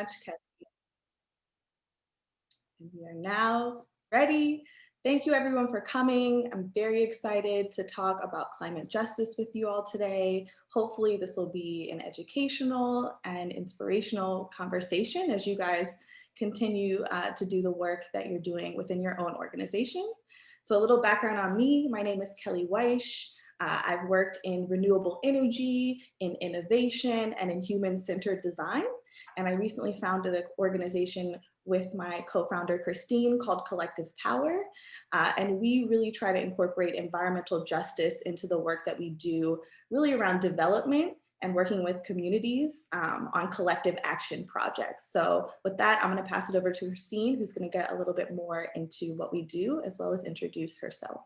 much, Kelly. And we are now ready. Thank you everyone for coming. I'm very excited to talk about climate justice with you all today. Hopefully this will be an educational and inspirational conversation as you guys continue to do the work that you're doing within your own organization. So a little background on me, my name is Kelly Wyche. I've worked in renewable energy, in innovation, and in human-centered design. And I recently founded an organization with my co-founder Christine called Collective Power. And we really try to incorporate environmental justice into the work that we do, really around development and working with communities on collective action projects. So with that, I'm gonna pass it over to Christine, who's gonna get a little bit more into what we do, as well as introduce herself.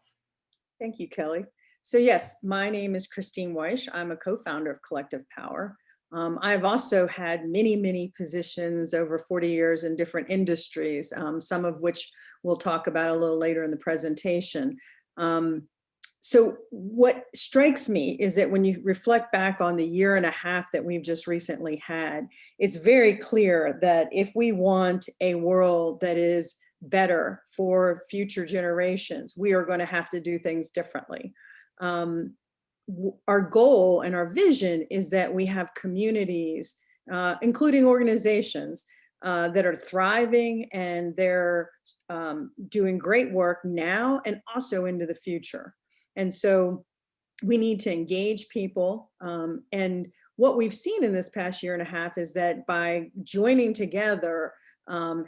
Thank you, Kelly. So yes, my name is Christine Wyche. I'm a co-founder of Collective Power. I've also had many positions over 40 years in different industries, some of which we'll talk about a little later in the presentation. So what strikes me is that when you reflect back on the year and a half that we've just recently had, it's very clear that if we want a world that is better for future generations, we are going to have to do things differently. Our goal and our vision is that we have communities, including organizations, that are thriving and they're doing great work now and also into the future. And so we need to engage people. And what we've seen in this past year and a half is that by joining together,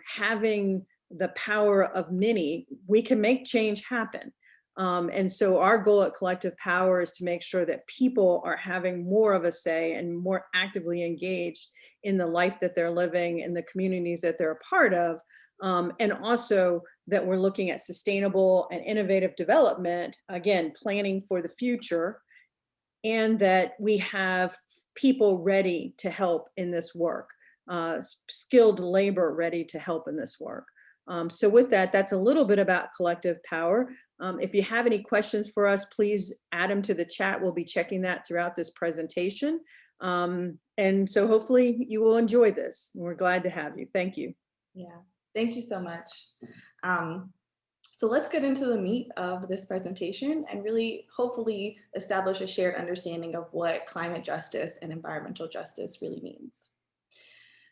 having the power of many, we can make change happen. And so our goal at Collective Power is to make sure that people are having more of a say and more actively engaged in the life that they're living, in the communities that they're a part of, and also that we're looking at sustainable and innovative development, again, planning for the future, and that we have people ready to help in this work, skilled labor ready to help in this work. So with that, that's a little bit about Collective Power. If you have any questions for us, please add them to the chat. We'll be checking that throughout this presentation. And so hopefully you will enjoy this. We're glad to have you. Thank you. Yeah, thank you so much. So let's get into the meat of this presentation and really hopefully establish a shared understanding of what climate justice and environmental justice really means.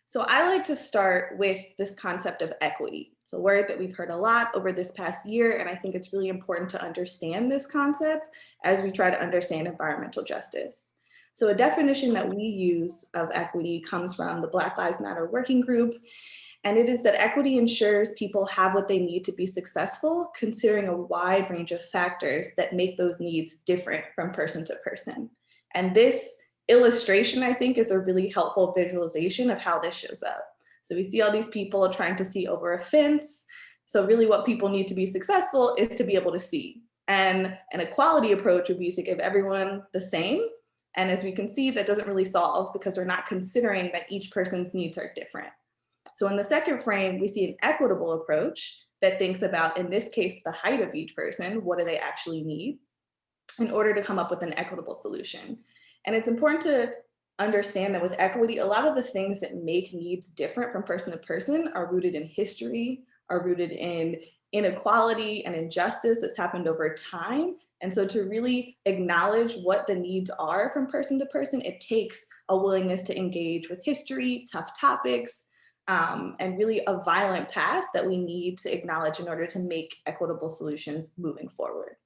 So I like to start with this concept of equity. It's a word that we've heard a lot over this past year, and I think it's really important to understand this concept as we try to understand environmental justice. So a definition that we use of equity comes from the Black Lives Matter Working Group, and it is that equity ensures people have what they need to be successful, considering a wide range of factors that make those needs different from person to person. And this illustration, I think, is a really helpful visualization of how this shows up. So we see all these people trying to see over a fence. So really what people need to be successful is to be able to see. And an equality approach would be to give everyone the same. And as we can see, that doesn't really solve because we're not considering that each person's needs are different. So in the second frame, we see an equitable approach that thinks about, in this case, the height of each person. What do they actually need in order to come up with an equitable solution? And it's important to understand that with equity, a lot of the things that make needs different from person to person are rooted in history, are rooted in inequality and injustice that's happened over time. And so to really acknowledge what the needs are from person to person, it takes a willingness to engage with history, tough topics, and really a violent past that we need to acknowledge in order to make equitable solutions moving forward.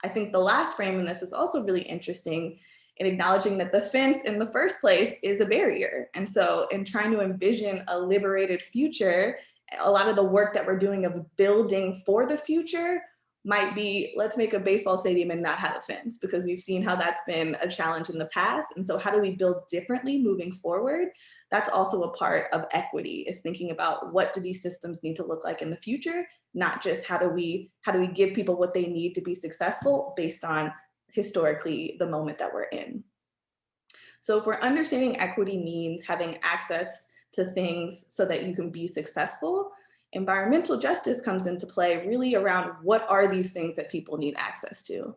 I think the last frame in this is also really interesting in acknowledging that the fence in the first place is a barrier. And so in trying to envision a liberated future, a lot of the work that we're doing of building for the future might be, let's make a baseball stadium and not have a fence, because we've seen how that's been a challenge in the past. And so how do we build differently moving forward? That's also a part of equity, is thinking about what do these systems need to look like in the future, not just how do we give people what they need to be successful based on historically the moment that we're in. So if we're understanding equity means having access to things so that you can be successful, environmental justice comes into play really around what are these things that people need access to.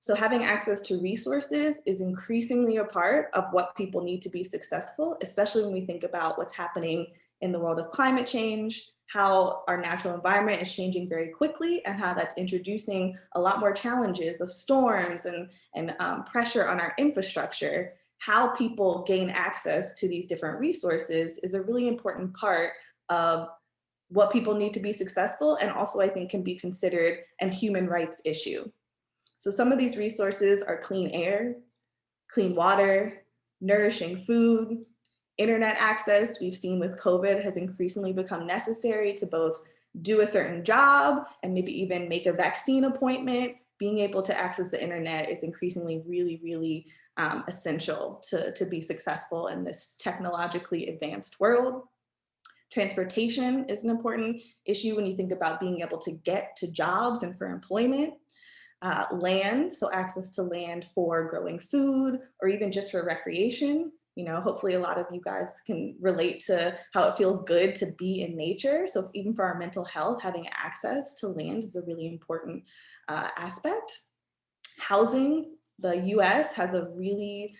So having access to resources is increasingly a part of what people need to be successful, especially when we think about what's happening in the world of climate change, how our natural environment is changing very quickly, and how that's introducing a lot more challenges of storms and pressure on our infrastructure. How people gain access to these different resources is a really important part of what people need to be successful, and also I think can be considered a human rights issue. So some of these resources are clean air, clean water, nourishing food, internet access. We've seen with COVID has increasingly become necessary to both do a certain job and maybe even make a vaccine appointment. Being able to access the internet is increasingly really essential to be successful in this technologically advanced world. Transportation is an important issue when you think about being able to get to jobs and for employment. Land, so access to land for growing food or even just for recreation. You know, hopefully a lot of you guys can relate to how it feels good to be in nature. So even for our mental health, having access to land is a really important aspect. Housing, the US has a really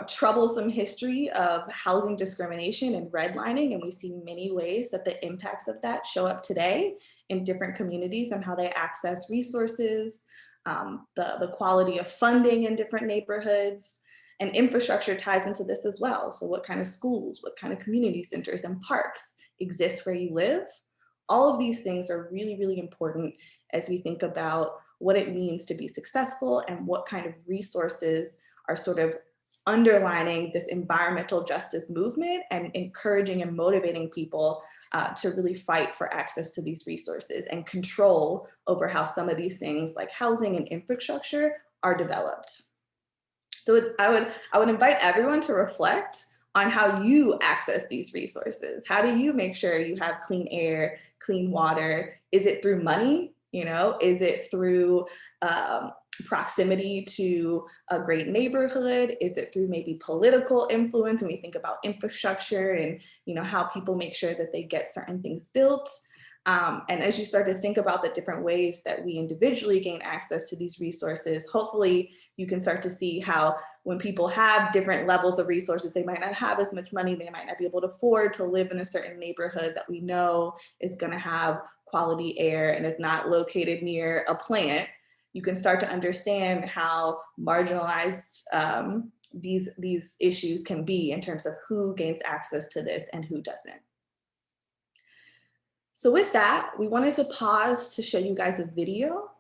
troublesome history of housing discrimination and redlining, and we see many ways that the impacts of that show up today in different communities and how they access resources, the quality of funding in different neighborhoods, and infrastructure ties into this as well. So what kind of schools, what kind of community centers and parks exist where you live? All of these things are really important as we think about what it means to be successful and what kind of resources are sort of underlining this environmental justice movement and encouraging and motivating people to really fight for access to these resources and control over how some of these things like housing and infrastructure are developed. So I would invite everyone to reflect on how you access these resources. How do you make sure you have clean air, clean water? Is it through money? You know, is it through proximity to a great neighborhood? Is it through maybe political influence when we think about infrastructure and, you know, how people make sure that they get certain things built? And as you start to think about the different ways that we individually gain access to these resources, hopefully you can start to see how when people have different levels of resources, they might not have as much money, they might not be able to afford to live in a certain neighborhood that we know is going to have quality air and is not located near a plant. You can start to understand how marginalized these issues can be in terms of who gains access to this and who doesn't. So with that, we wanted to pause to show you guys a video.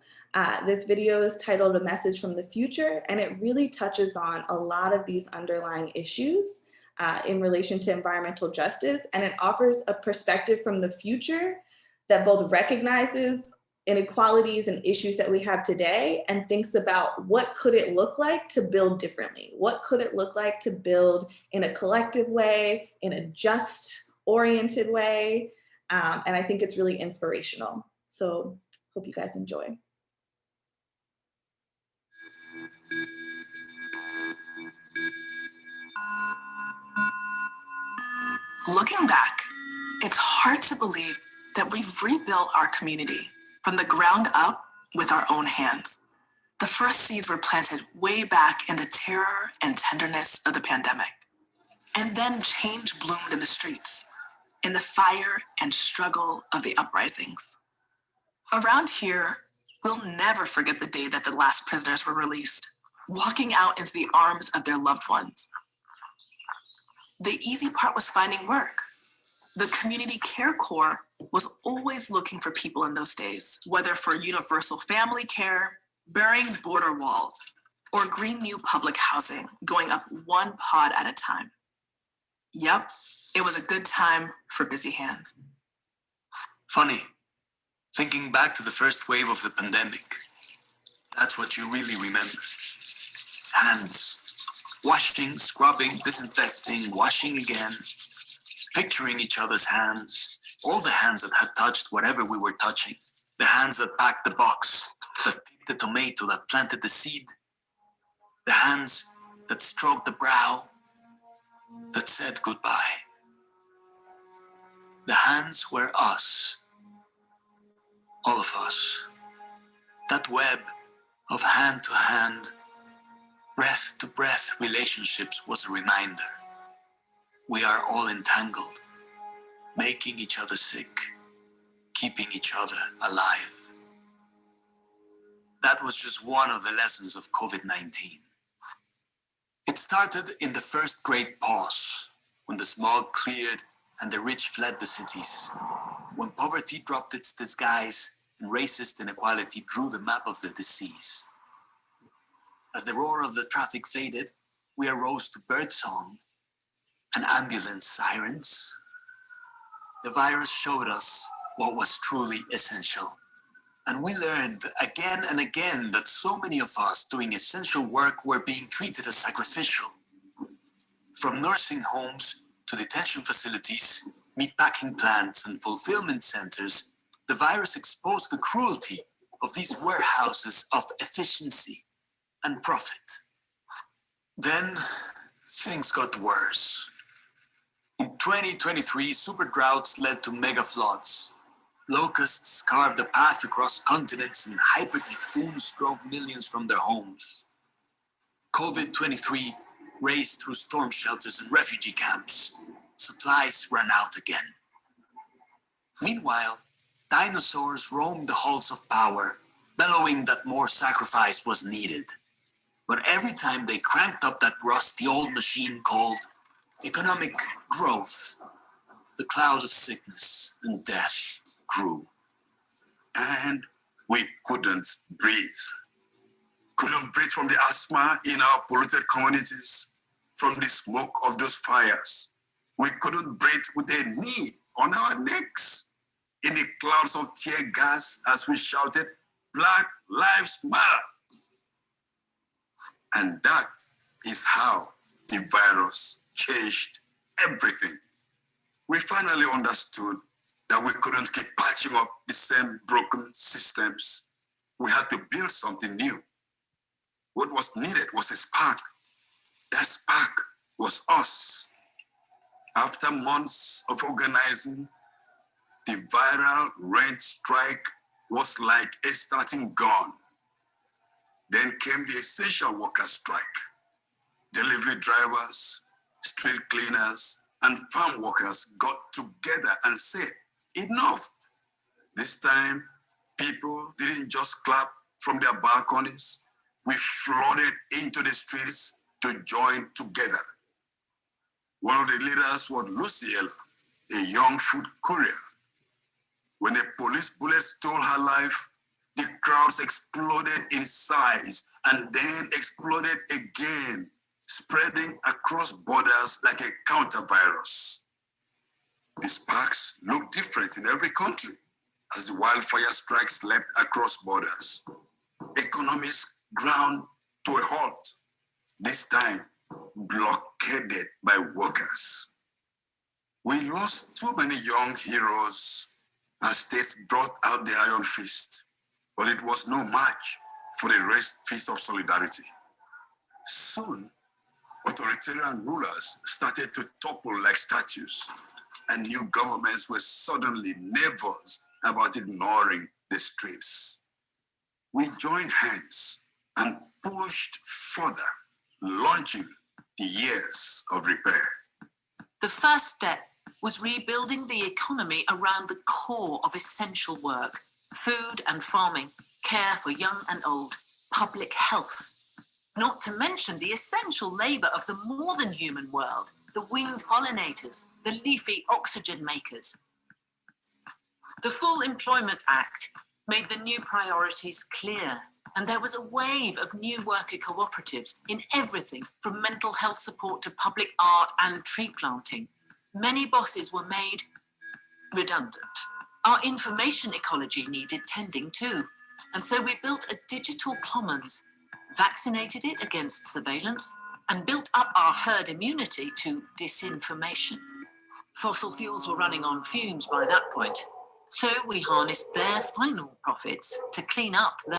This video is titled A Message from the Future, and it really touches on a lot of these underlying issues in relation to environmental justice, and it offers a perspective from the future that both recognizes inequalities and issues that we have today and thinks about what could it look like to build differently? What could it look like to build in a collective way, in a just oriented way? And I think it's really inspirational. So hope you guys enjoy. Looking back, it's hard to believe that we've rebuilt our community from the ground up with our own hands. The first seeds were planted way back in the terror and tenderness of the pandemic. And then change bloomed in the streets, in the fire and struggle of the uprisings. Around here, we'll never forget the day that the last prisoners were released, walking out into the arms of their loved ones. The easy part was finding work. The Community Care Corps was always looking for people in those days, whether for universal family care, burying border walls, or green new public housing, going up one pod at a time. Yep, it was a good time for busy hands. Funny, thinking back to the first wave of the pandemic, that's what you really remember. Hands. Washing, scrubbing, disinfecting, washing again, picturing each other's hands, all the hands that had touched whatever we were touching, the hands that packed the box, that picked the tomato, that planted the seed, the hands that stroked the brow, that said goodbye. The hands were us, all of us. That web of hand to hand, breath to breath relationships was a reminder. we are all entangled, making each other sick, keeping each other alive. That was just one of the lessons of COVID-19. It started in the first great pause, when the smog cleared and the rich fled the cities, when poverty dropped its disguise and racist inequality drew the map of the disease. As the roar of the traffic faded, we arose to birdsong and ambulance sirens. The virus showed us what was truly essential. And we learned again and again that so many of us doing essential work were being treated as sacrificial. From nursing homes to detention facilities, meatpacking plants, and fulfillment centers, the virus exposed the cruelty of these warehouses of efficiency and profit. Then things got worse. In 2023, super droughts led to mega floods. Locusts carved a path across continents, and hyper-typhoons drove millions from their homes. COVID-23 raced through storm shelters and refugee camps. Supplies ran out again. Meanwhile, dinosaurs roamed the halls of power, bellowing that more sacrifice was needed. But every time they cranked up that rusty old machine called economic growth, the cloud of sickness and death grew. And we couldn't breathe. Couldn't breathe from the asthma in our polluted communities, from the smoke of those fires. We couldn't breathe with a knee on our necks, in the clouds of tear gas as we shouted, "Black Lives Matter." And that is how the virus changed everything. We finally understood that we couldn't keep patching up the same broken systems. We had to build something new. What was needed was a spark. That spark was us. After months of organizing, the viral rent strike was like a starting gun. Then came the essential worker strike. Delivery drivers, street cleaners, and farm workers got together and said, enough. This time, people didn't just clap from their balconies. We flooded into the streets to join together. One of the leaders was Zoila, a young food courier. When a police bullet stole her life, the crowds exploded in size and then exploded again, spreading across borders like a counter-virus. The sparks look different in every country as the wildfire strikes leapt across borders. Economies ground to a halt, this time blockaded by workers. We lost too many young heroes as states brought out the iron fist, but it was no match for the fist of solidarity. Soon, authoritarian rulers started to topple like statues, and new governments were suddenly nervous about ignoring the streets. We joined hands and pushed further, launching the years of repair. The first step was rebuilding the economy around the core of essential work: food and farming, care for young and old, public health. Not to mention the essential labour of the more than human world, the winged pollinators, the leafy oxygen makers. The Full Employment Act made the new priorities clear, and there was a wave of new worker cooperatives in everything from mental health support to public art and tree planting. Many bosses were made redundant. Our information ecology needed tending too, and so we built a digital commons, vaccinated it against surveillance, and built up our herd immunity to disinformation. Fossil fuels were running on fumes by that point, so we harnessed their final profits to clean up their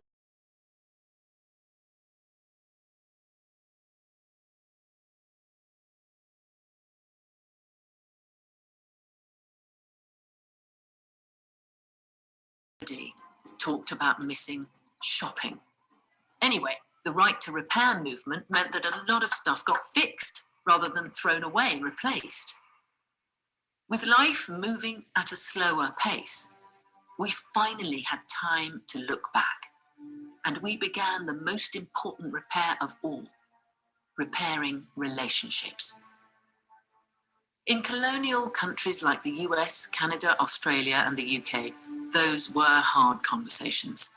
talked about missing shopping. Anyway, the right to repair movement meant that a lot of stuff got fixed, rather than thrown away and replaced. With life moving at a slower pace, we finally had time to look back, and we began the most important repair of all, repairing relationships. In colonial countries like the US, Canada, Australia, and the UK, those were hard conversations.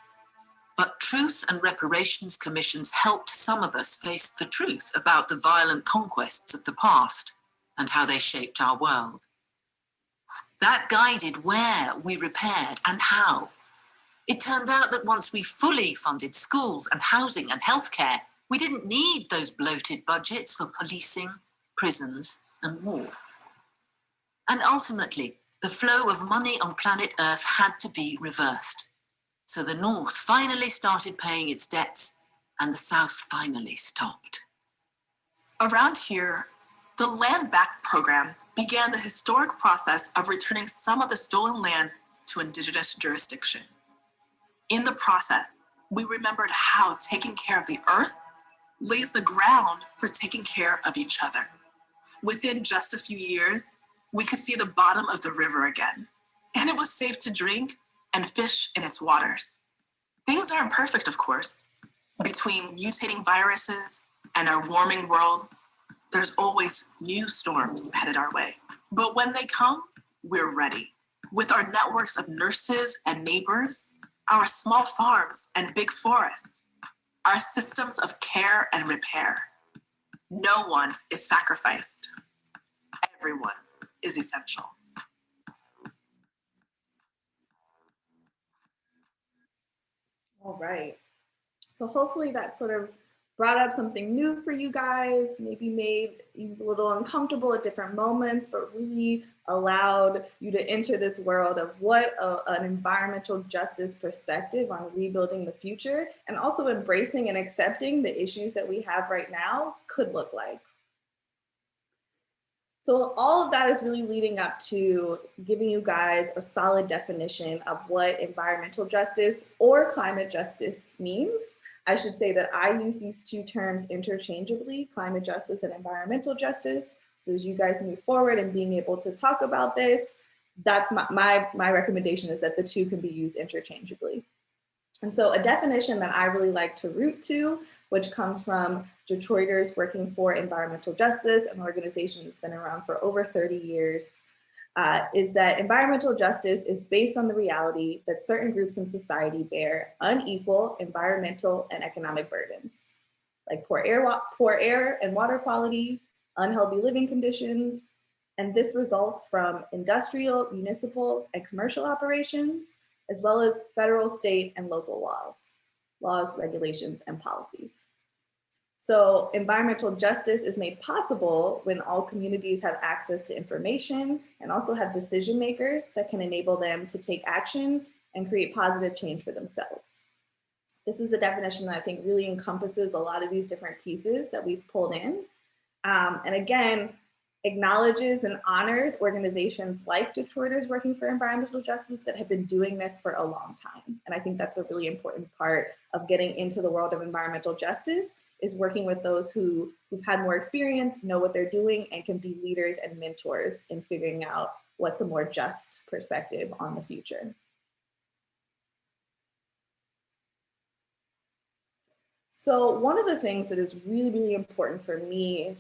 But truth and reparations commissions helped some of us face the truth about the violent conquests of the past and how they shaped our world. That guided where we repaired and how. It turned out that once we fully funded schools and housing and healthcare, we didn't need those bloated budgets for policing, prisons, and war. And ultimately, the flow of money on planet Earth had to be reversed. So the North finally started paying its debts, and the South finally stopped. Around here, the Land Back program began the historic process of returning some of the stolen land to Indigenous jurisdiction. In the process, we remembered how taking care of the earth lays the ground for taking care of each other. Within just a few years, we could see the bottom of the river again, and it was safe to drink and fish in its waters. Things aren't perfect, of course. Between mutating viruses and our warming world, there's always new storms headed our way. But when they come, we're ready. With our networks of nurses and neighbors, our small farms and big forests, our systems of care and repair, no one is sacrificed. Everyone is essential. All right. So hopefully that sort of brought up something new for you guys, maybe made you a little uncomfortable at different moments, but really allowed you to enter this world of what an environmental justice perspective on rebuilding the future, and also embracing and accepting the issues that we have right now could look like. So all of that is really leading up to giving you guys a solid definition of what environmental justice or climate justice means. I should say that I use these two terms interchangeably, climate justice and environmental justice. So as you guys move forward and being able to talk about this, that's my recommendation, is that the two can be used interchangeably. And so a definition that I really like to root to, which comes from Detroiters working for environmental justice, an organization that's been around for over 30 years, is that environmental justice is based on the reality that certain groups in society bear unequal environmental and economic burdens, like poor air and water quality, unhealthy living conditions, and this results from industrial, municipal, and commercial operations, as well as federal, state, and local laws, regulations, and policies. So environmental justice is made possible when all communities have access to information and also have decision makers that can enable them to take action and create positive change for themselves. This is a definition that I think really encompasses a lot of these different pieces that we've pulled in. And again, acknowledges and honors organizations like Detroiters working for environmental justice that have been doing this for a long time. And I think that's a really important part of getting into the world of environmental justice, is working with those who've had more experience, know what they're doing, and can be leaders and mentors in figuring out what's a more just perspective on the future. So one of the things that is really, really important for me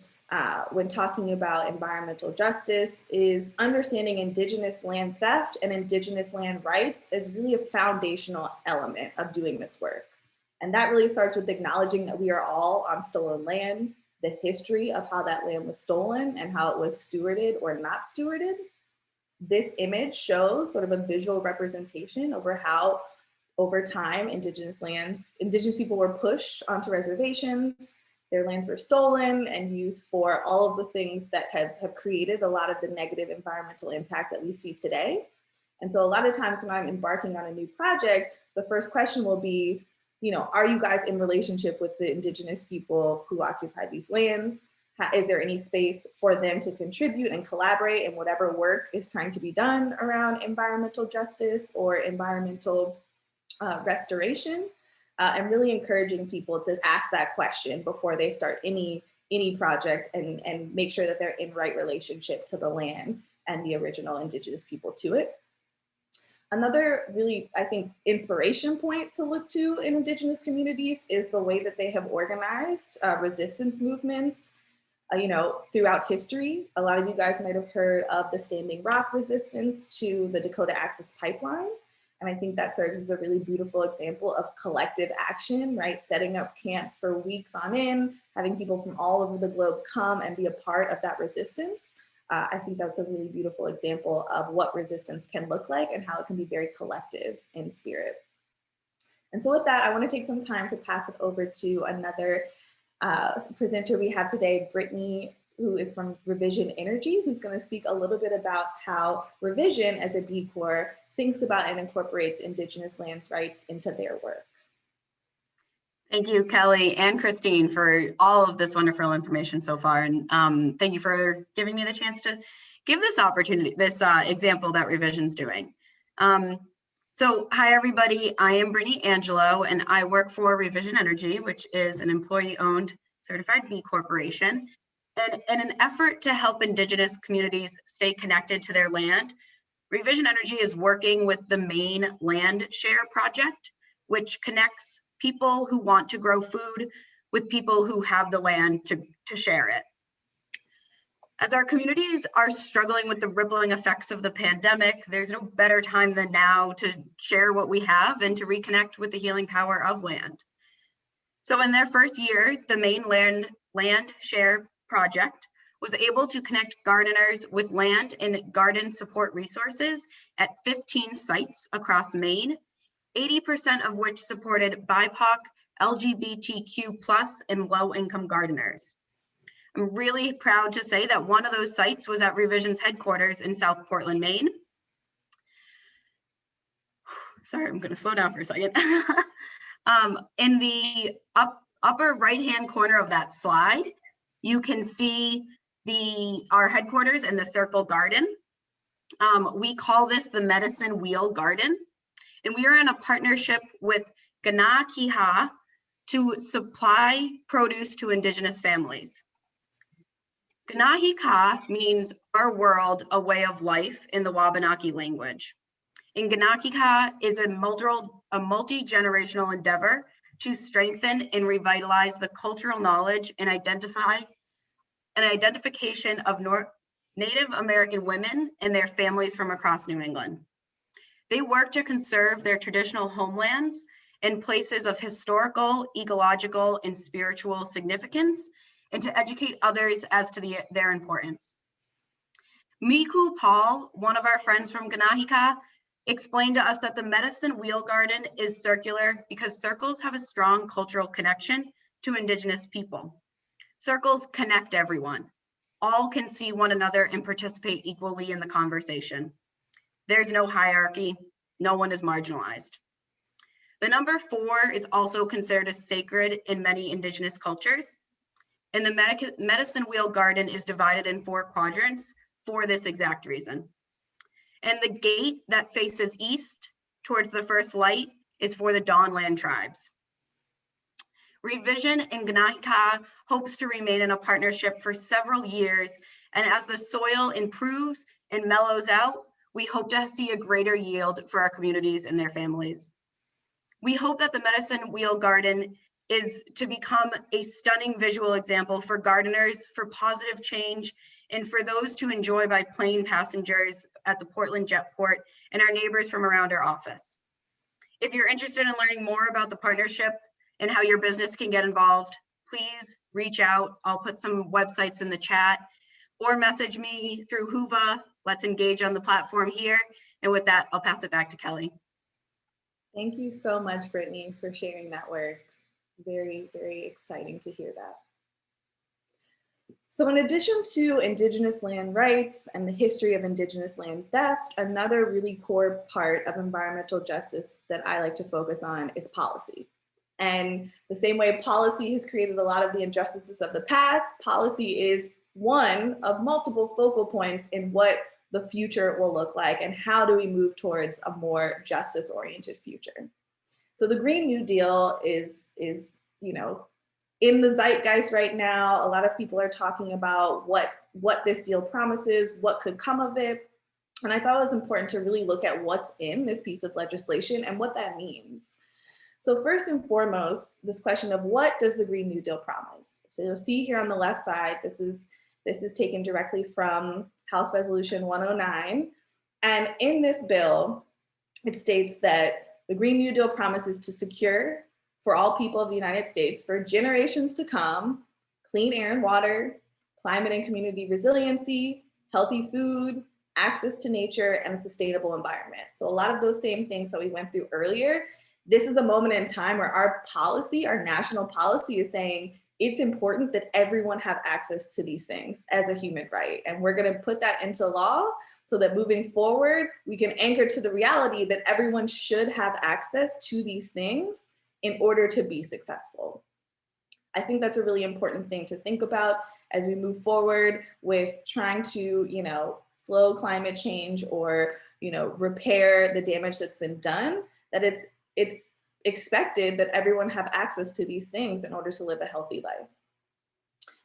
when talking about environmental justice is understanding Indigenous land theft and Indigenous land rights as really a foundational element of doing this work. And that really starts with acknowledging that we are all on stolen land, the history of how that land was stolen and how it was stewarded or not stewarded. This image shows sort of a visual representation over how, over time, Indigenous people were pushed onto reservations. Their lands were stolen and used for all of the things that have created a lot of the negative environmental impact that we see today. And so a lot of times when I'm embarking on a new project, the first question will be, are you guys in relationship with the Indigenous people who occupy these lands? Is there any space for them to contribute and collaborate in whatever work is trying to be done around environmental justice or environmental restoration? And really encouraging people to ask that question before they start any any project and make sure that they're in right relationship to the land and the original Indigenous people to it. Another really, I think, inspiration point to look to in Indigenous communities is the way that they have organized resistance movements, throughout history. A lot of you guys might have heard of the Standing Rock resistance to the Dakota Access Pipeline. And I think that serves as a really beautiful example of collective action, right? Setting up camps for weeks on end, having people from all over the globe come and be a part of that resistance. I think that's a really beautiful example of what resistance can look like and how it can be very collective in spirit. And so with that, I want to take some time to pass it over to another presenter we have today, Brittany, who is from Revision Energy, who's going to speak a little bit about how Revision as a B Corp thinks about and incorporates Indigenous lands rights into their work. Thank you, Kelly and Christine, for all of this wonderful information so far. And thank you for giving me the chance to give this opportunity, this example that Revision's doing. So hi, everybody. I am Brittany Angelo, and I work for Revision Energy, which is an employee-owned certified B corporation. And in an effort to help Indigenous communities stay connected to their land, Revision Energy is working with the Maine Land Share Project, which connects people who want to grow food with people who have the land to share it. As our communities are struggling with the rippling effects of the pandemic, there's no better time than now to share what we have and to reconnect with the healing power of land. So in their first year, the Maine Land Share Project was able to connect gardeners with land and garden support resources at 15 sites across Maine, 80% of which supported BIPOC, LGBTQ+, and low-income gardeners. I'm really proud to say that one of those sites was at Revision's headquarters in South Portland, Maine. Sorry, I'm going to slow down for a second. In the upper right-hand corner of that slide, you can see our headquarters and the circle garden. We call this the Medicine Wheel Garden. And we are in a partnership with Ganakiha to supply produce to Indigenous families. Ganahica means our world, a way of life in the Wabanaki language. And Ganahica is a multi-generational endeavor to strengthen and revitalize the cultural knowledge and identification of Native American women and their families from across New England. They work to conserve their traditional homelands and places of historical, ecological, and spiritual significance, and to educate others as to their importance. Miku Paul, one of our friends from Ganahica, explained to us that the Medicine Wheel Garden is circular because circles have a strong cultural connection to Indigenous people. Circles connect everyone. All can see one another and participate equally in the conversation. There's no hierarchy. No one is marginalized. The number 4 is also considered as sacred in many Indigenous cultures. And the Medicine Wheel Garden is divided in 4 quadrants for this exact reason. And the gate that faces east towards the first light is for the Dawnland tribes. Revision in Ganahica hopes to remain in a partnership for several years, and as the soil improves and mellows out, we hope to see a greater yield for our communities and their families. We hope that the Medicine Wheel Garden is to become a stunning visual example for gardeners, for positive change, and for those to enjoy by plane passengers at the Portland Jetport and our neighbors from around our office. If you're interested in learning more about the partnership and how your business can get involved, please reach out. I'll put some websites in the chat or message me through Hoover. Let's engage on the platform here. And with that, I'll pass it back to Kelly. Thank you so much, Brittany, for sharing that work. Very, very exciting to hear that. So in addition to Indigenous land rights and the history of Indigenous land theft, another really core part of environmental justice that I like to focus on is policy. And the same way policy has created a lot of the injustices of the past, policy is one of multiple focal points in what the future will look like and how do we move towards a more justice-oriented future. So the Green New Deal is in the zeitgeist right now. A lot of people are talking about what this deal promises, what could come of it. And I thought it was important to really look at what's in this piece of legislation and what that means. So first and foremost, this question of what does the Green New Deal promise? So you'll see here on the left side, this is taken directly from House Resolution 109. And in this bill, it states that the Green New Deal promises to secure for all people of the United States for generations to come, clean air and water, climate and community resiliency, healthy food, access to nature, and a sustainable environment. So a lot of those same things that we went through earlier, this is a moment in time where our policy, our national policy is saying it's important that everyone have access to these things as a human right. And we're gonna put that into law so that moving forward, we can anchor to the reality that everyone should have access to these things in order to be successful. I think that's a really important thing to think about as we move forward with trying to, slow climate change or, repair the damage that's been done, that it's expected that everyone have access to these things in order to live a healthy life.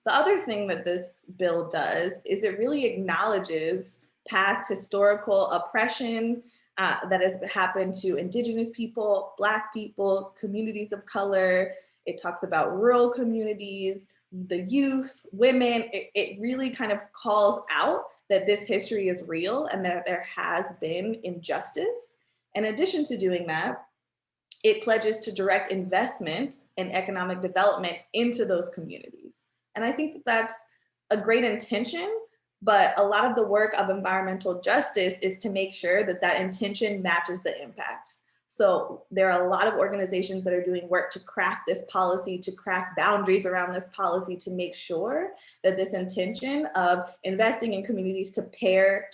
The other thing that this bill does is it really acknowledges past historical oppression that has happened to Indigenous people, Black people, communities of color. It talks about rural communities, the youth, women. It really kind of calls out that this history is real and that there has been injustice. In addition to doing that, it pledges to direct investment and economic development into those communities. And I think that that's a great intention, but a lot of the work of environmental justice is to make sure that that intention matches the impact. So there are a lot of organizations that are doing work to craft this policy, to craft boundaries around this policy, to make sure that this intention of investing in communities to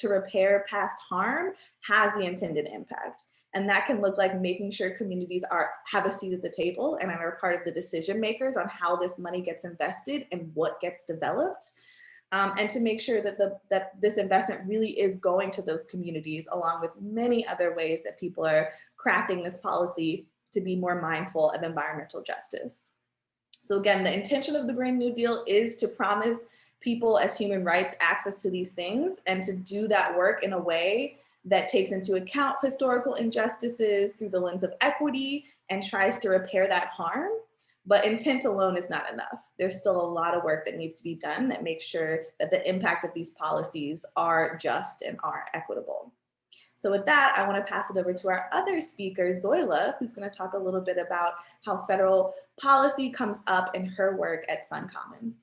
repair past harm has the intended impact. And that can look like making sure communities have a seat at the table and are part of the decision makers on how this money gets invested and what gets developed. And to make sure that this investment really is going to those communities, along with many other ways that people are crafting this policy to be more mindful of environmental justice. So again, the intention of the Green New Deal is to promise people as human rights access to these things and to do that work in a way that takes into account historical injustices through the lens of equity and tries to repair that harm. But intent alone is not enough. There's still a lot of work that needs to be done that makes sure that the impact of these policies are just and are equitable. So with that, I want to pass it over to our other speaker, Zoila, who's going to talk a little bit about how federal policy comes up in her work at SunCommon.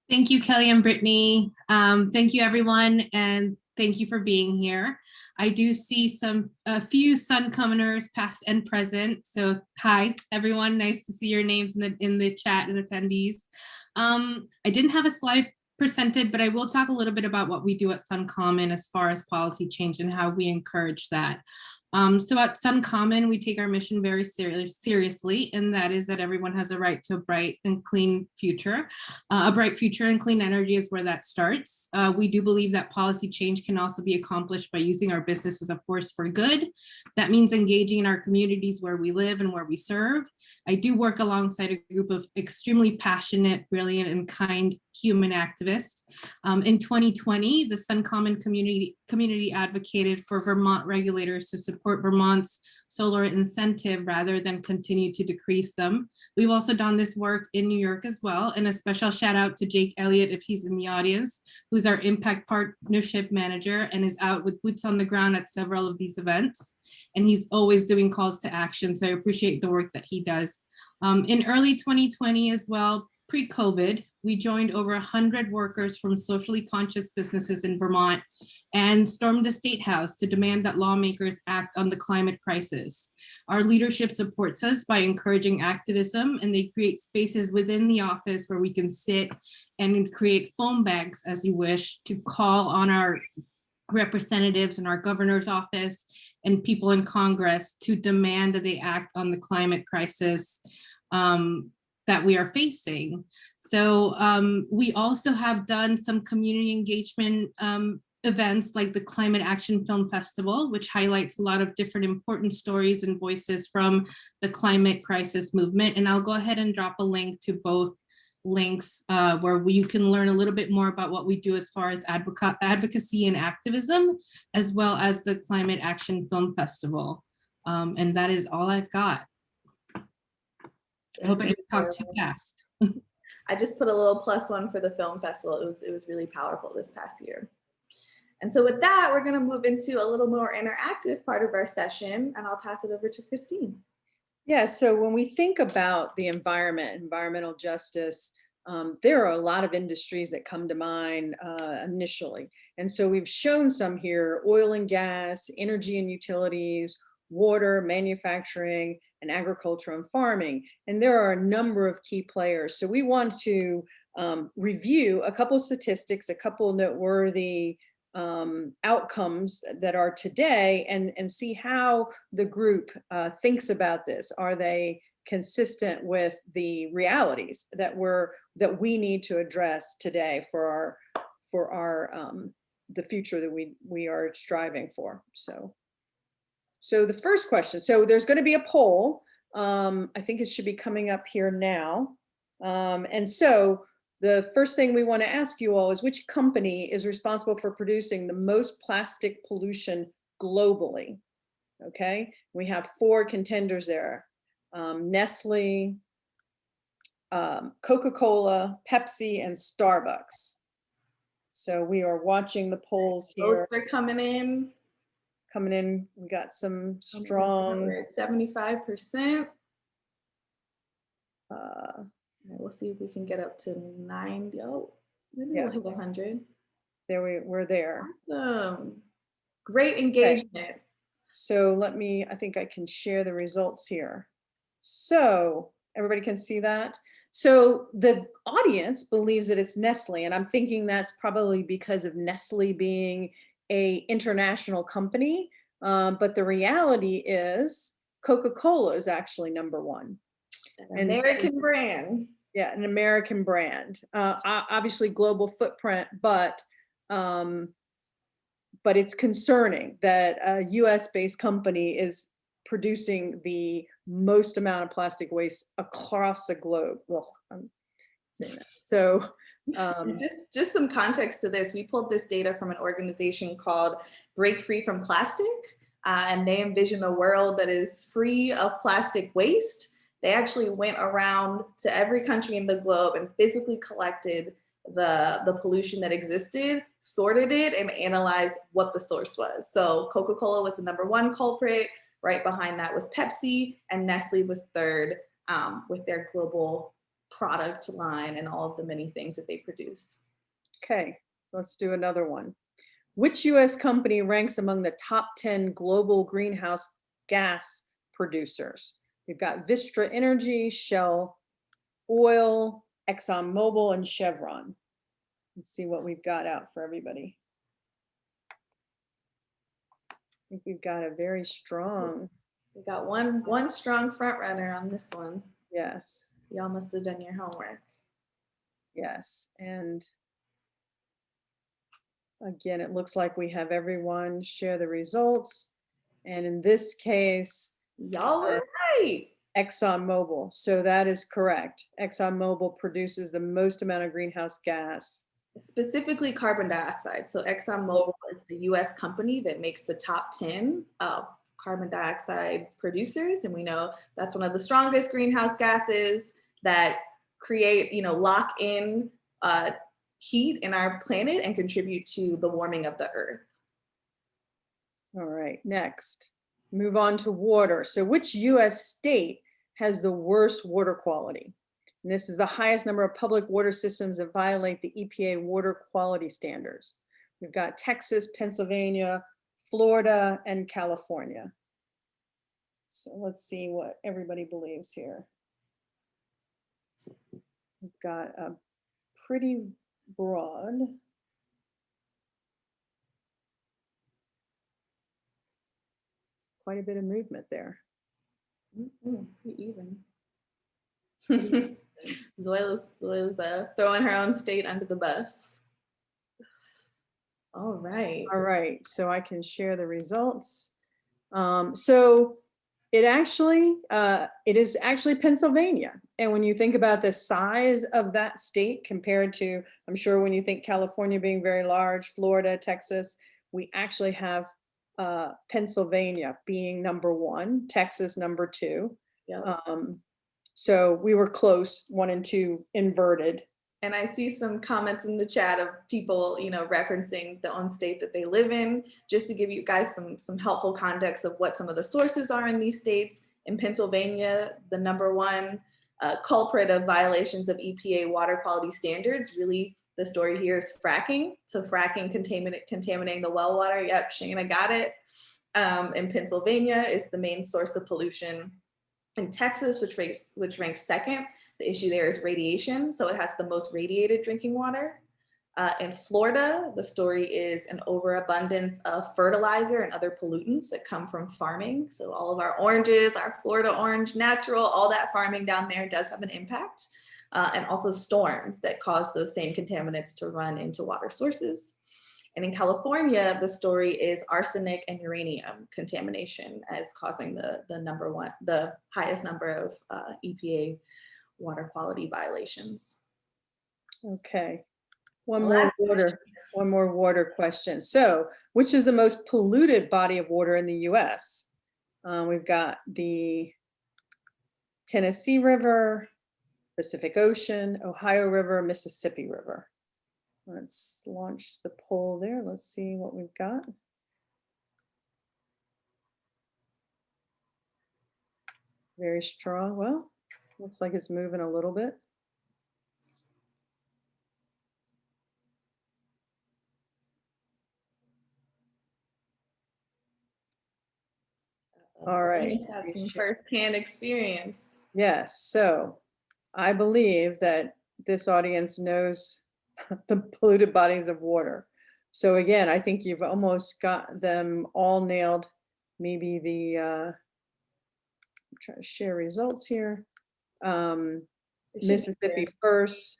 Thank you, Kelly and Brittany. Thank you, everyone, and thank you for being here. I do see a few SunCommoners, past and present. So hi, everyone. Nice to see your names in the chat and attendees. I didn't have a slide presented, but I will talk a little bit about what we do at SunCommon as far as policy change and how we encourage that. So at SunCommon, we take our mission very seriously, and that is that everyone has a right to a bright and clean future. A bright future and clean energy is where that starts. We do believe that policy change can also be accomplished by using our business as a force for good. That means engaging in our communities where we live and where we serve. I do work alongside a group of extremely passionate, brilliant, and kind human activists. In 2020, the SunCommon community advocated for Vermont regulators to support Vermont's solar incentive rather than continue to decrease them. We've also done this work in New York as well, and a special shout out to Jake Elliott, if he's in the audience, who's our impact partnership manager and is out with boots on the ground at several of these events. And he's always doing calls to action, so I appreciate the work that he does. In early 2020 as well, pre-COVID, we joined over 100 workers from socially conscious businesses in Vermont and stormed the State House to demand that lawmakers act on the climate crisis. Our leadership supports us by encouraging activism, and they create spaces within the office where we can sit and create phone banks, as you wish, to call on our representatives in our governor's office and people in Congress to demand that they act on the climate crisis that we are facing. So we also have done some community engagement events like the Climate Action Film Festival, which highlights a lot of different important stories and voices from the climate crisis movement. And I'll go ahead and drop a link to both links where you can learn a little bit more about what we do as far as advocacy and activism, as well as the Climate Action Film Festival. And that is all I've got. I hope I didn't talk too fast. I just put a little +1 for the film festival. It was really powerful this past year. And so with that, we're going to move into a little more interactive part of our session, and I'll pass it over to Christine. Yeah, so when we think about the environment, environmental justice, there are a lot of industries that come to mind initially. And so we've shown some here: oil and gas, energy and utilities, water, manufacturing, and agriculture and farming. And there are a number of key players. So we want to review a couple of statistics, a couple of noteworthy outcomes that are today, and see how the group thinks about this. Are they consistent with the realities that we need to address today for the future that we are striving for? So the first question, so there's going to be a poll. I think it should be coming up here now. And so the first thing we want to ask you all is, which company is responsible for producing the most plastic pollution globally? Okay, we have 4 contenders there: Nestle, Coca-Cola, Pepsi, and Starbucks. So we are watching the polls here. Votes are coming in. We got some strong. We're at 75%. We'll see if we can get up to 90. Oh, maybe Yeah. we'll hit 100. We're there. Awesome. Great engagement. Okay. So I think I can share the results here. So everybody can see that. So the audience believes that it's Nestle, and I'm thinking that's probably because of Nestle being a international company. But the reality is Coca-Cola is actually number 1. An American brand. Yeah, an American brand. Obviously global footprint, but it's concerning that a US-based company is producing the most amount of plastic waste across the globe. Well, I'm saying that. So just some context to this. We pulled this data from an organization called Break Free from Plastic, and they envision a world that is free of plastic waste. They actually went around to every country in the globe and physically collected the pollution that existed, sorted it, and analyzed what the source was. So Coca-Cola was the #1 culprit. Right behind that was Pepsi, and Nestle was 3rd with their global product line and all of the many things that they produce. Okay, let's do another one. Which US company ranks among the top 10 global greenhouse gas producers? We've got Vistra Energy, Shell Oil, ExxonMobil, and Chevron. Let's see what we've got out for everybody. I think we've got a very strong. We got one strong front runner on this one. Yes. Y'all must have done your homework. Yes, and again, it looks like we have everyone share the results. And in this case, y'all were right. ExxonMobil. So that is correct. ExxonMobil produces the most amount of greenhouse gas. Specifically carbon dioxide. So ExxonMobil is the US company that makes the top 10 carbon dioxide producers. And we know that's one of the strongest greenhouse gases that create, lock in heat in our planet and contribute to the warming of the earth. All right, next, move on to water. So which US state has the worst water quality? And this is the highest number of public water systems that violate the EPA water quality standards. We've got Texas, Pennsylvania, Florida, and California. So let's see what everybody believes here. We've got a pretty broad. Quite a bit of movement there. Pretty even. Zoila's throwing her own state under the bus. All right. All right, so I can share the results. So it is actually Pennsylvania. And when you think about the size of that state compared to, I'm sure when you think California being very large, Florida, Texas, we actually have Pennsylvania being number 1, Texas number 2. Yep. So we were close, 1 and 2 inverted. And I see some comments in the chat of people, referencing the own state that they live in, just to give you guys some helpful context of what some of the sources are in these states. In Pennsylvania, the number 1 culprit of violations of EPA water quality standards, really the story here is fracking. So fracking contaminating the well water. Yep, Shana got it. In Pennsylvania is the main source of pollution. In Texas, which ranks second, the issue there is radiation. So it has the most radiated drinking water. In Florida, the story is an overabundance of fertilizer and other pollutants that come from farming. So all of our oranges, our Florida orange, natural, all that farming down there does have an impact. And also storms that cause those same contaminants to run into water sources. And in California, the story is arsenic and uranium contamination as causing the highest number of EPA water quality violations. Okay, one more water question. So, which is the most polluted body of water in the US? We've got the Tennessee River, Pacific Ocean, Ohio River, Mississippi River. Let's launch the poll there. Let's see what we've got. Very strong. Well, looks like it's moving a little bit. All right. Have some firsthand experience. Yes. So I believe that this audience knows the polluted bodies of water. So again, I think you've almost got them all nailed. Maybe the, I'm trying to share results here. Mississippi first,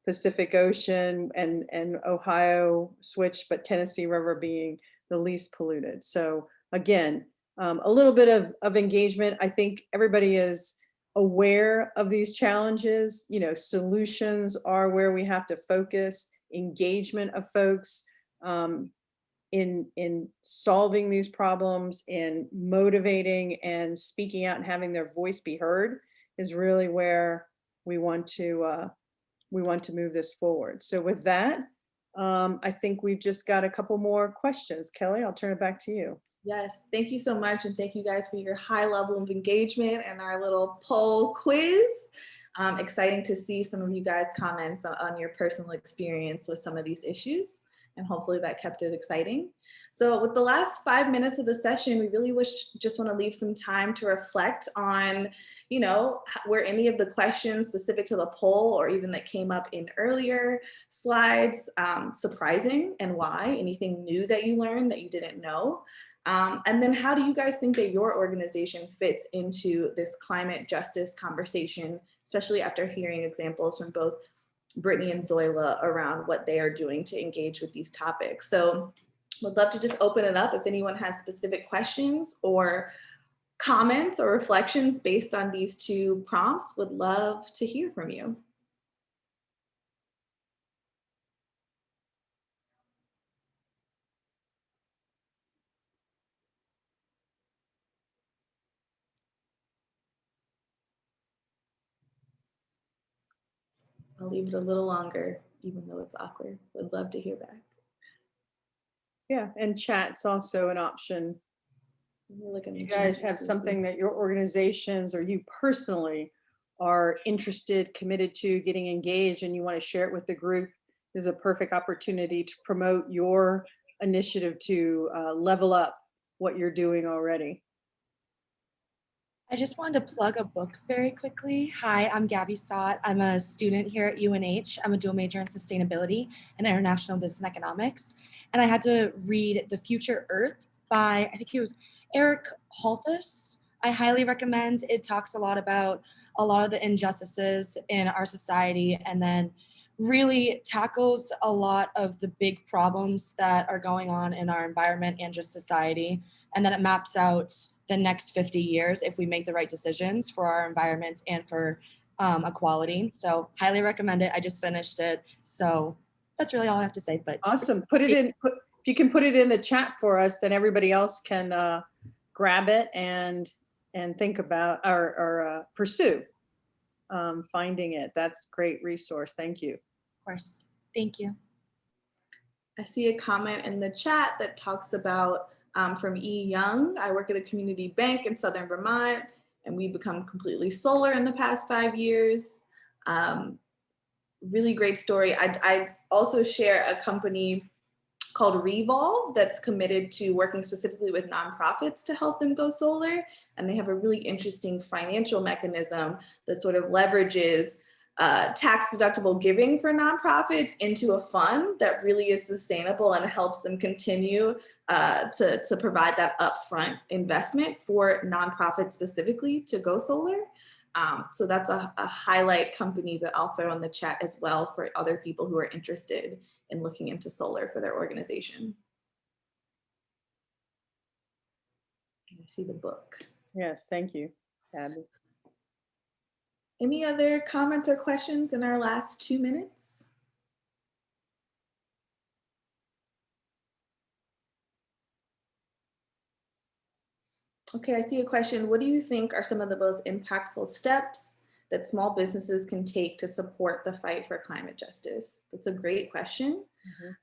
Pacific Ocean and Ohio switched, but Tennessee River being the least polluted. So again, a little bit of engagement. I think everybody is aware of these challenges. Solutions are where we have to focus, engagement of folks in solving these problems, in motivating and speaking out and having their voice be heard is really where we want to move this forward. So with that, I think we've just got a couple more questions. Kelly, I'll turn it back to you. Yes, thank you so much. And thank you guys for your high level of engagement and our little poll quiz. Exciting to see some of you guys' comments on your personal experience with some of these issues. And hopefully that kept it exciting. So with the last 5 minutes of the session, we really just want to leave some time to reflect on, were any of the questions specific to the poll or even that came up in earlier slides surprising, and why? Anything new that you learned that you didn't know? And then how do you guys think that your organization fits into this climate justice conversation, especially after hearing examples from both Brittany and Zoila around what they are doing to engage with these topics? So would love to just open it up if anyone has specific questions or comments or reflections based on these 2 prompts. Would love to hear from you. I'll leave it a little longer, even though it's awkward. Would love to hear back. Yeah, and chat's also an option. You guys have something that your organizations or you personally are interested, committed to, getting engaged, and you want to share it with the group, is a perfect opportunity to promote your initiative to level up what you're doing already. I just wanted to plug a book very quickly. Hi, I'm Gabby Stott. I'm a student here at UNH. I'm a dual major in sustainability and international business and economics. And I had to read The Future Earth by, I think it was Eric Holthus. I highly recommend. It talks a lot about a lot of the injustices in our society and then really tackles a lot of the big problems that are going on in our environment and just society. And then it maps out the next 50 years if we make the right decisions for our environment and for equality. So highly recommend it. I just finished it. So that's really all I have to say. But Awesome. If you can put it in the chat for us, then everybody else can grab it and think about or pursue finding it. That's a great resource. Thank you. of course, thank you. I see a comment in the chat that talks about from E. Young. I work at a community bank in Southern Vermont, and we've become completely solar in the past 5 years. Really great story. I also share a company called Revolve that's committed to working specifically with nonprofits to help them go solar. And they have a really interesting financial mechanism that sort of leverages tax deductible giving for nonprofits into a fund that really is sustainable and helps them continue to provide that upfront investment for nonprofits specifically to go solar. So that's a highlight company that I'll throw in the chat as well for other people who are interested in looking into solar for their organization. I see the book. Yes, thank you, Abby. Any other comments or questions in our last 2 minutes? Okay, I see a question. What do you think are some of the most impactful steps that small businesses can take to support the fight for climate justice? That's a great question.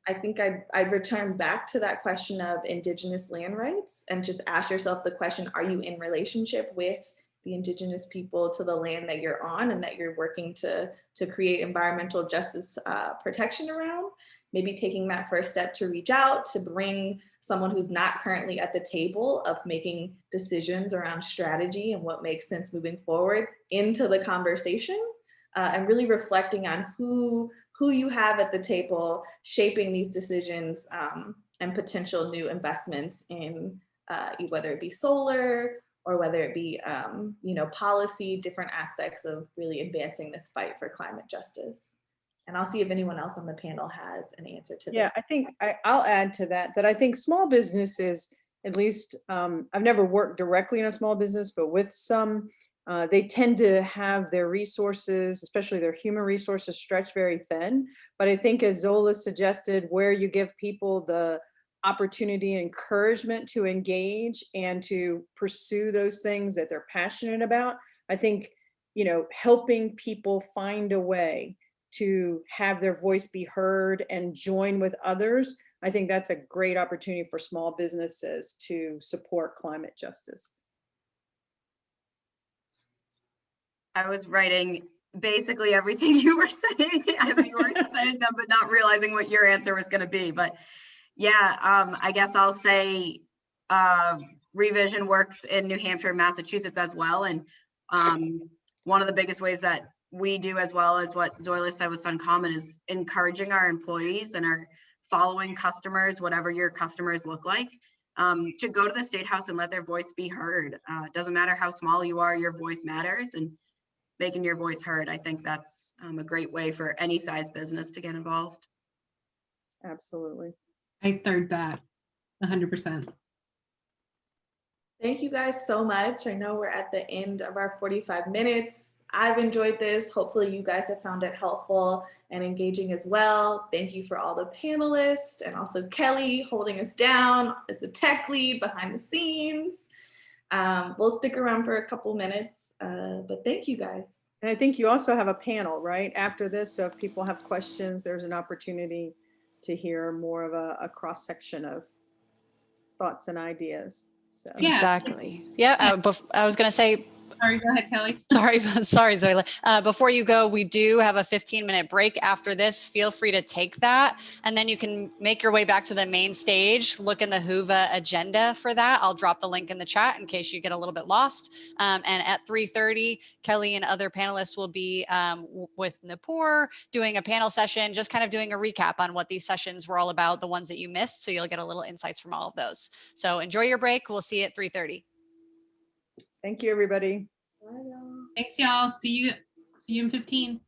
I think I'd return back to that question of Indigenous land rights and just ask yourself the question, are you in relationship with the Indigenous people to the land that you're on and that you're working to create environmental justice protection around? Maybe taking that first step to reach out, to bring someone who's not currently at the table of making decisions around strategy and what makes sense moving forward into the conversation, and really reflecting on who you have at the table shaping these decisions and potential new investments in whether it be solar or whether it be policy, different aspects of really advancing this fight for climate justice. And I'll see if anyone else on the panel has an answer to this. Yeah, I think I'll add to that I think small businesses, at least I've never worked directly in a small business, but with some, they tend to have their resources, especially their human resources, stretched very thin. But I think, as Zoila suggested, where you give people the opportunity and encouragement to engage and to pursue those things that they're passionate about, I think, helping people find a way to have their voice be heard and join with others, I think that's a great opportunity for small businesses to support climate justice. I was writing basically everything you were saying as you were saying them, but not realizing what your answer was going to be. But yeah, I guess I'll say Revision works in New Hampshire and Massachusetts as well. And one of the biggest ways that we do, as well as what Zoila said with Uncommon, is encouraging our employees and our following customers, whatever your customers look like, to go to the State House and let their voice be heard. It doesn't matter how small you are, your voice matters, and making your voice heard, I think that's a great way for any size business to get involved. Absolutely. I third that 100%. Thank you guys so much. I know we're at the end of our 45 minutes. I've enjoyed this. Hopefully you guys have found it helpful and engaging as well. Thank you for all the panelists, and also Kelly holding us down as the tech lead behind the scenes. We'll stick around for a couple minutes, but thank you guys. And I think you also have a panel right after this. So if people have questions, there's an opportunity to hear more of a cross section of thoughts and ideas. So Yeah. Exactly. Yeah. I was going to say, Sorry, go ahead, Kelly. Sorry, Zoila. Before you go, we do have a 15-minute break after this. Feel free to take that, and then you can make your way back to the main stage. Look in the Whova agenda for that. I'll drop the link in the chat in case you get a little bit lost. And at 3:30, Kelly and other panelists will be with Nipur doing a panel session, just kind of doing a recap on what these sessions were all about, the ones that you missed, so you'll get a little insights from all of those. So enjoy your break. We'll see you at 3:30. thank you, everybody. Bye, y'all. Thanks, y'all. See you in 15.